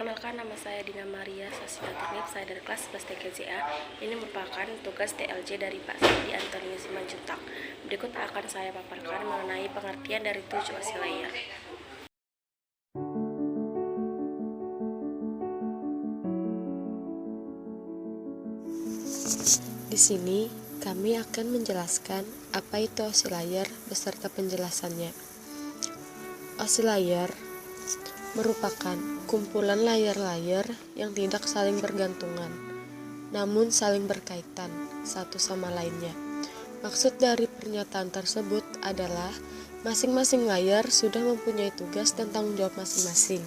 Perkenalkan, nama saya Dina Maria Sasiatinip, saya dari kelas 11 TKJA. Ini merupakan tugas TLJ dari Pak Sandi Antonius Simanjuntak. Berikut akan saya paparkan mengenai pengertian dari 7 oscillator. Di sini kami akan menjelaskan apa itu oscillator beserta penjelasannya. Oscillator merupakan kumpulan layer-layer yang tidak saling bergantungan, namun saling berkaitan satu sama lainnya. Maksud dari pernyataan tersebut adalah masing-masing layer sudah mempunyai tugas dan tanggung jawab masing-masing.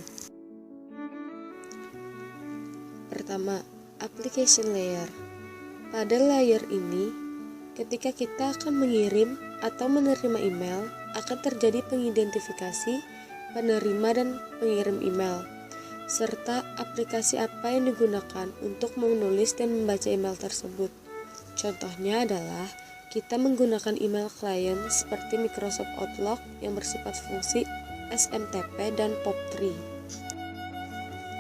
Pertama, application layer. Pada layer ini, ketika kita akan mengirim atau menerima email, akan terjadi pengidentifikasi penerima dan pengirim email, serta aplikasi apa yang digunakan untuk menulis dan membaca email tersebut. Contohnya adalah kita menggunakan email client seperti Microsoft Outlook yang bersifat fungsi SMTP dan POP3.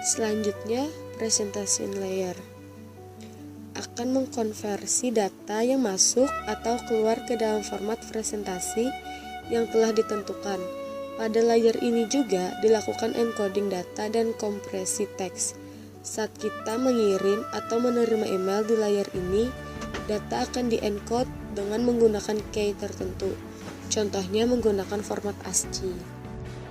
Selanjutnya, presentation layer akan mengkonversi data yang masuk atau keluar ke dalam format presentasi yang telah ditentukan. Pada layer ini juga dilakukan encoding data dan kompresi teks. Saat kita mengirim atau menerima email di layer ini, data akan di-encode dengan menggunakan key tertentu. Contohnya menggunakan format ASCII.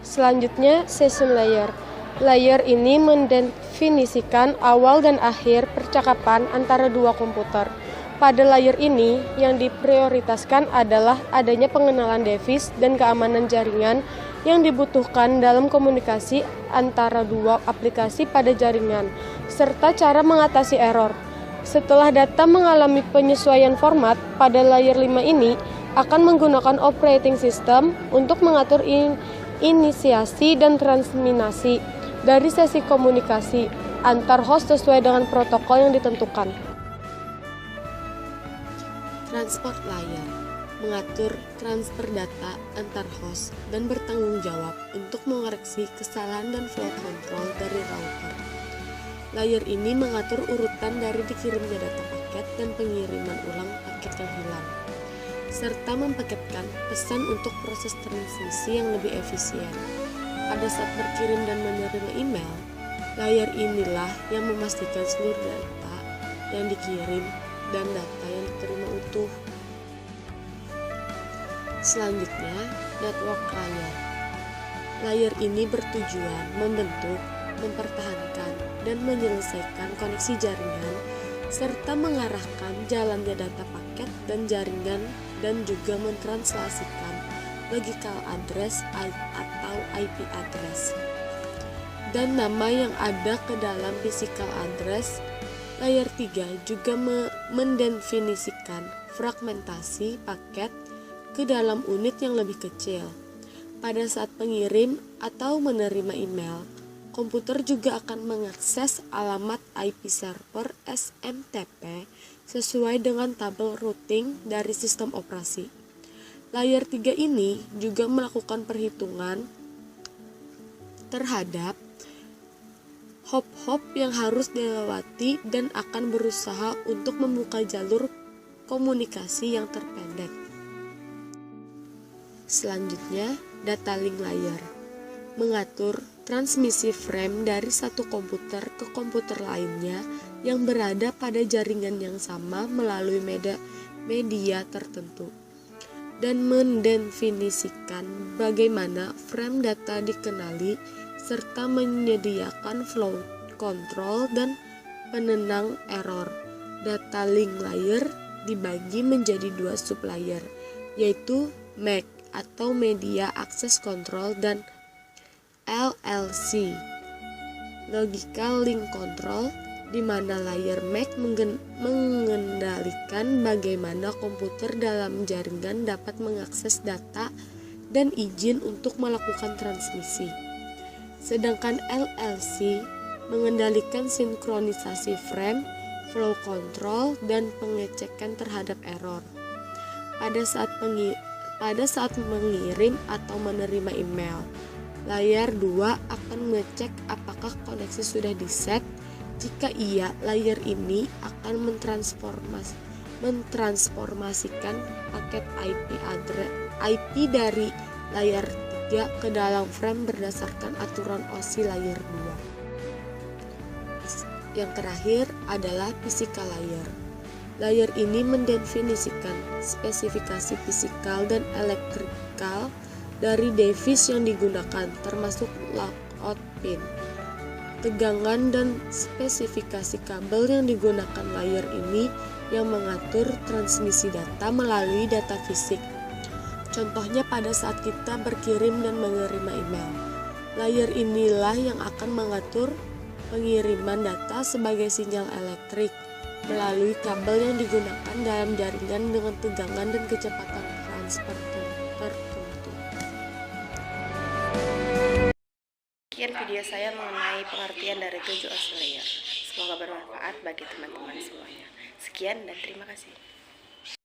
Selanjutnya, session layer. Layer ini mendefinisikan awal dan akhir percakapan antara dua komputer. Pada layer ini, yang diprioritaskan adalah adanya pengenalan device dan keamanan jaringan yang dibutuhkan dalam komunikasi antara dua aplikasi pada jaringan, serta cara mengatasi error. Setelah data mengalami penyesuaian format, pada layer 5 ini akan menggunakan operating system untuk mengatur inisiasi dan transminasi dari sesi komunikasi antar host sesuai dengan protokol yang ditentukan. Transport layer mengatur transfer data antar host dan bertanggung jawab untuk mengoreksi kesalahan dan flow control dari router. Layer ini mengatur urutan dari dikirimnya data paket dan pengiriman ulang paket yang hilang, serta mempaketkan pesan untuk proses transmisi yang lebih efisien. Pada saat berkirim dan menerima email, layer inilah yang memastikan seluruh data yang dikirim dan data yang diterima utuh. Selanjutnya, network layer. Layer ini bertujuan membentuk, mempertahankan, dan menyelesaikan koneksi jaringan, serta mengarahkan jalannya data paket dan jaringan, dan juga mentranslasikan logical address atau IP address dan nama yang ada ke dalam physical address. Layer 3 juga mendefinisikan fragmentasi paket ke dalam unit yang lebih kecil. Pada saat pengirim atau menerima email, komputer juga akan mengakses alamat IP server SMTP sesuai dengan tabel routing dari sistem operasi. Layer 3 ini juga melakukan perhitungan terhadap hop-hop yang harus dilewati dan akan berusaha untuk membuka jalur komunikasi yang terpendek. Selanjutnya, data link layer mengatur transmisi frame dari satu komputer ke komputer lainnya yang berada pada jaringan yang sama melalui media tertentu, dan mendefinisikan bagaimana frame data dikenali serta menyediakan flow control dan penenang error. Data link layer dibagi menjadi 2 sublayer, yaitu MAC atau Media Access Control dan LLC, Logical Link Control, di mana layer MAC mengendalikan bagaimana komputer dalam jaringan dapat mengakses data dan izin untuk melakukan transmisi. Sedangkan LLC mengendalikan sinkronisasi frame, flow control, dan pengecekan terhadap error. Pada saat mengirim atau menerima email, Layer 2 akan mengecek apakah koneksi sudah di-set. Jika iya, layer ini akan mentransformasikan paket IP dari layer 3 ke dalam frame berdasarkan aturan OSI layer 2. Yang terakhir adalah physical layer. Layer ini mendefinisikan spesifikasi fisikal dan elektrikal dari device yang digunakan, termasuk lockout pin, tegangan, dan spesifikasi kabel yang digunakan. Layer ini yang mengatur transmisi data melalui data fisik. Contohnya pada saat kita berkirim dan menerima email. Layer inilah yang akan mengatur pengiriman data sebagai sinyal elektrik melalui kabel yang digunakan dalam jaringan dengan tegangan dan kecepatan transfer tertentu. Sekian video saya mengenai pengertian dari 7 OSI layer. Semoga bermanfaat bagi teman-teman semuanya. Sekian dan terima kasih.